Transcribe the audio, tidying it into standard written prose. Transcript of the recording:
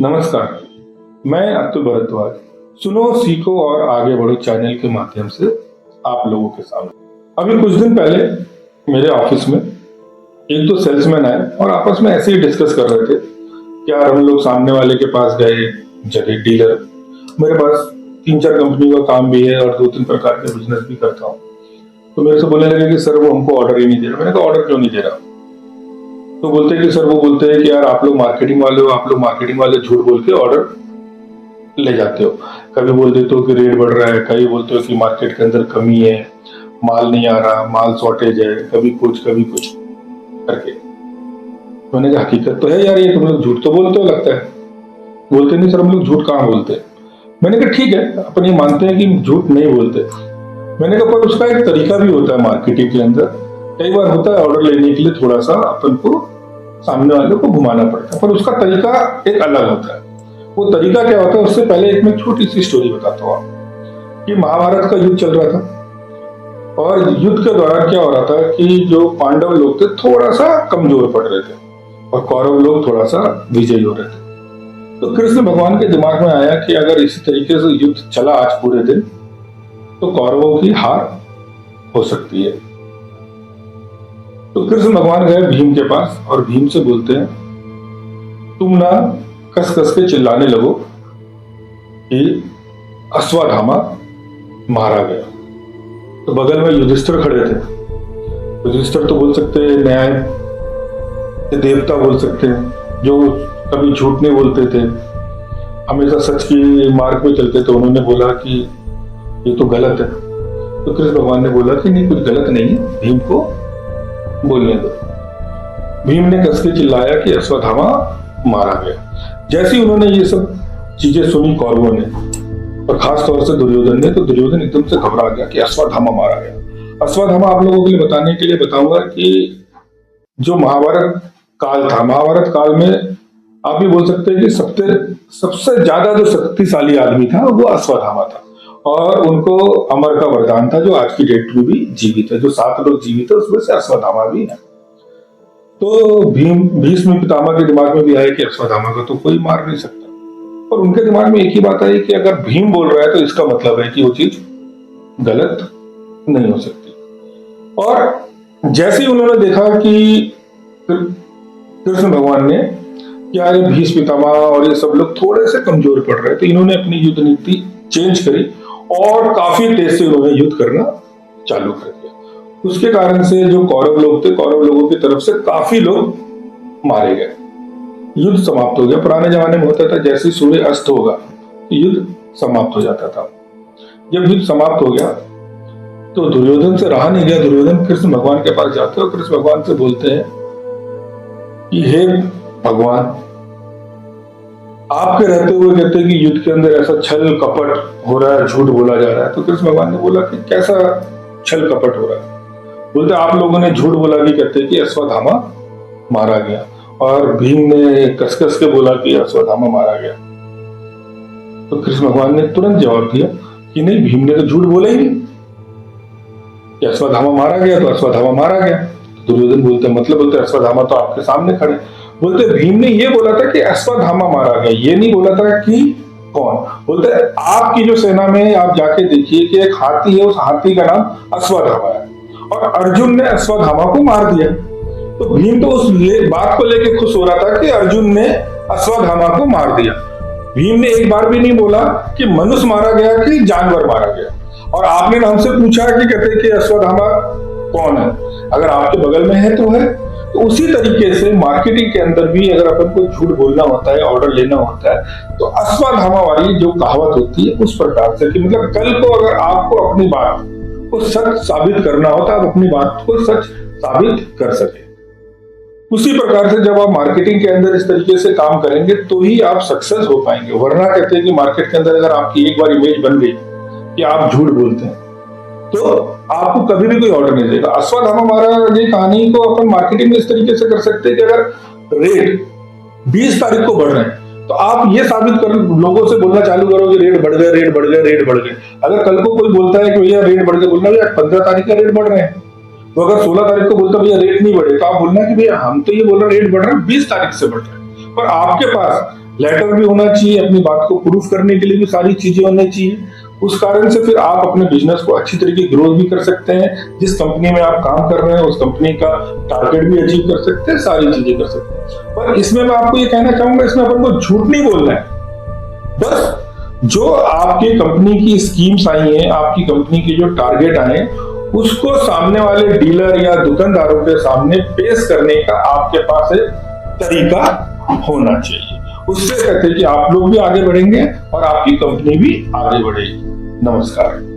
नमस्कार, मैं अतुल भारद्वाज सुनो सीखो और आगे बढ़ो चैनल के माध्यम से आप लोगों के सामने। अभी कुछ दिन पहले मेरे ऑफिस में एक दो सेल्समैन आए और आपस में ऐसे ही डिस्कस कर रहे थे कि यार हम लोग सामने वाले के पास गए, जगह डीलर, मेरे पास 3-4 कंपनी का काम भी है और 2-3 प्रकार के बिजनेस भी करता हूँ। तो मेरे से बोलने लगे कि सर वो हमको ऑर्डर ही नहीं दे रहा। मैंने कहा ऑर्डर क्यों नहीं दे रहा? तो बोलते हैं कि सर, वो बोलते हैं कि यार आप लोग मार्केटिंग वाले हो, आप लोग मार्केटिंग वाले झूठ बोल के ऑर्डर ले जाते हो। कभी बोल देते हो कि रेट बढ़ रहा है, कभी बोलते हो कि मार्केट के अंदर कमी है, माल नहीं आ रहा, माल शॉर्टेज है, कभी कुछ करके। मैंने कहा हकीकत तो है यार, ये तुम लोग झूठ तो बोलते हो लगता है। बोलते नहीं सर, हम लोग झूठ कहाँ बोलते। मैंने कहा ठीक है, अपन ये मानते हैं कि झूठ नहीं बोलते। मैंने कहा पर उसका एक तरीका भी होता है मार्केटिंग के अंदर। कई बार होता है ऑर्डर लेने के लिए थोड़ा सा अपन को सामने वाले को घुमाना पड़ता है, पर उसका तरीका एक अलग होता है। वो तरीका क्या होता है, उससे पहले एक मैं छोटी सी स्टोरी बताता हूँ आपको कि महाभारत का युद्ध चल रहा था और युद्ध के दौरान क्या हो रहा था कि जो पांडव लोग थे थोड़ा सा कमजोर पड़ रहे थे और कौरव लोग थोड़ा सा विजयी हो रहे थे। तो कृष्ण भगवान के दिमाग में आया कि अगर इसी तरीके से युद्ध चला आज पूरे दिन तो कौरवों की हार हो सकती है। तो कृष्ण भगवान गए भीम के पास और भीम से बोलते हैं, तुम ना कस कस के चिल्लाने लगो कि अश्वत्थामा मारा गया। तो बगल में युधिष्ठिर खड़े थे। युधिष्ठिर तो बोल सकते हैं न्याय के देवता बोल सकते हैं, जो कभी झूठ नहीं बोलते थे, हमेशा सच की मार्ग पे चलते थे। उन्होंने बोला कि ये तो गलत है। तो कृष्ण भगवान ने बोला कि नहीं, कुछ गलत नहीं है, भीम को बोलने दो। भीम ने कस के चिल्लाया कि अश्वत्थामा मारा गया। जैसे ही उन्होंने ये सब चीजें सुनी कौरवों ने और खास तौर से दुर्योधन ने, तो दुर्योधन एकदम से घबरा गया कि अश्वत्थामा मारा गया। अश्वत्थामा आप लोगों के लिए बताने के लिए बताऊंगा कि जो महाभारत काल था, महाभारत काल में आप भी बोल सकते हैं कि सबसे ज्यादा जो शक्तिशाली आदमी था वो अश्वत्थामा था और उनको अमर का वरदान था, जो आज की डेट में भी जीवित है। जो 7 लोग जीवित है उसमें से अश्वत्थामा भी है। तो भीष्म पितामह के दिमाग में भी आया कि अश्वत्थामा को तो कोई मार नहीं सकता, और उनके दिमाग में एक ही बात आई कि अगर भीम बोल रहा है तो इसका मतलब है कि वो चीज गलत नहीं हो सकती। और जैसे ही उन्होंने देखा कि कृष्ण भगवान ने क्या ये भीष्म पितामह और ये सब लोग थोड़े से कमजोर पड़ रहे, तो इन्होंने अपनी युद्ध नीति चेंज करी और काफी तेज से उन्होंने युद्ध करना चालू कर दिया। उसके कारण से जो कौरव लोग थे, कौरव लोगों की तरफ से काफी लोग मारे गए, युद्ध समाप्त हो गया। पुराने जमाने में होता था जैसे सूर्य अस्त होगा युद्ध समाप्त हो जाता था। जब युद्ध समाप्त हो गया तो दुर्योधन से रहा नहीं गया। दुर्योधन कृष्ण भगवान के पास जाते हैं और कृष्ण भगवान से बोलते हैं कि हे भगवान, आपके रहते हुए कहते हैं कि युद्ध के अंदर ऐसा छल कपट हो रहा है, झूठ बोला जा रहा है। तो कृष्ण भगवान ने बोला कि कैसा छल कपट हो रहा है? बोलते आप लोगों ने झूठ बोला कि कहते कि अश्वत्थामा मारा गया, और भीम ने कस के बोला कि अश्वत्थामा मारा गया। तो कृष्ण भगवान ने तुरंत जवाब दिया कि नहीं, भीम ने तो झूठ बोला ही नहीं कि अश्वत्थामा मारा गया, तो अश्वत्थामा मारा गया। तो दुर्योधन बोलते मतलब बोलते अश्वत्थामा तो आपके सामने खड़े। बोलते भीम ने ये बोला था कि अश्वत्थामा मारा गया, ये नहीं बोला था कि कौन। बोलते आपकी जो सेना में आप जाके देखिए कि एक हाथी है, उस हाथी का नाम अश्वत्थामा है और अर्जुन ने अश्वत्थामा को मार दिया। तो भीम तो उस बात को लेके खुश हो रहा था कि अर्जुन ने अश्वत्थामा को मार दिया। भीम ने एक बार भी नहीं बोला कि मनुष्य मारा गया कि जानवर मारा गया। और आपने हमसे पूछा कि कहते कि अश्वत्थामा कौन है, अगर आपके बगल में है तो है। तो उसी तरीके से मार्केटिंग के अंदर भी अगर अपन को झूठ बोलना होता है, ऑर्डर लेना होता है, तो अश्वत्थामा वाली जो कहावत होती है उस प्रकार से कि मतलब कल को अगर आपको अपनी बात को सच साबित करना होता है, आप अपनी बात को सच साबित कर सके। उसी प्रकार से जब आप मार्केटिंग के अंदर इस तरीके से काम करेंगे तो ही आप सक्सेस हो पाएंगे। वरना कहते हैं कि मार्केट के अंदर अगर आपकी एक बार इमेज बन गई कि आप झूठ बोलते हैं तो आपको कभी भी कोई ऑर्डर नहीं देगा। अश्वत्थामा मारा ये कहानी को अपन मार्केटिंग में इस तरीके से कर सकते हैं कि अगर रेट 20 तारीख को बढ़ रहे हैं तो आप ये साबित कर लोगों से बोलना चालू करो कि रेट बढ़ गए, रेट बढ़ गए, रेट बढ़ गए। अगर कल को कोई बोलता है कि भैया रेट बढ़ गए, बोलना भैया 15 तारीख का रेट बढ़ रहे हैं। तो अगर 16 तारीख को बोलता भैया रेट नहीं बढ़े, तो आप बोलना कि भैया हम तो ये बोल रहे रेट बढ़ रहे हैं 20 तारीख से बढ़ रहे हैं। पर आपके पास लेटर भी होना चाहिए, अपनी बात को प्रूफ करने के लिए भी सारी चीजें होनी चाहिए। उस कारण से फिर आप अपने बिजनेस को अच्छी तरीके ग्रोथ भी कर सकते हैं। जिस कंपनी में आप काम कर रहे हैं उस कंपनी का टारगेट भी अचीव कर सकते हैं, सारी चीजें कर सकते हैं। पर इसमें मैं आपको ये कहना चाहूंगा, इसमें अपन को झूठ नहीं बोलना है। बस जो आपकी कंपनी की स्कीम्स आई हैं, आपकी कंपनी के जो टारगेट आए, उसको सामने वाले डीलर या दुकानदारों के सामने पेश करने का आपके पास एक तरीका होना चाहिए। उससे कहते हैं कि आप लोग भी आगे बढ़ेंगे और आपकी कंपनी भी आगे बढ़ेगी। नमस्कार।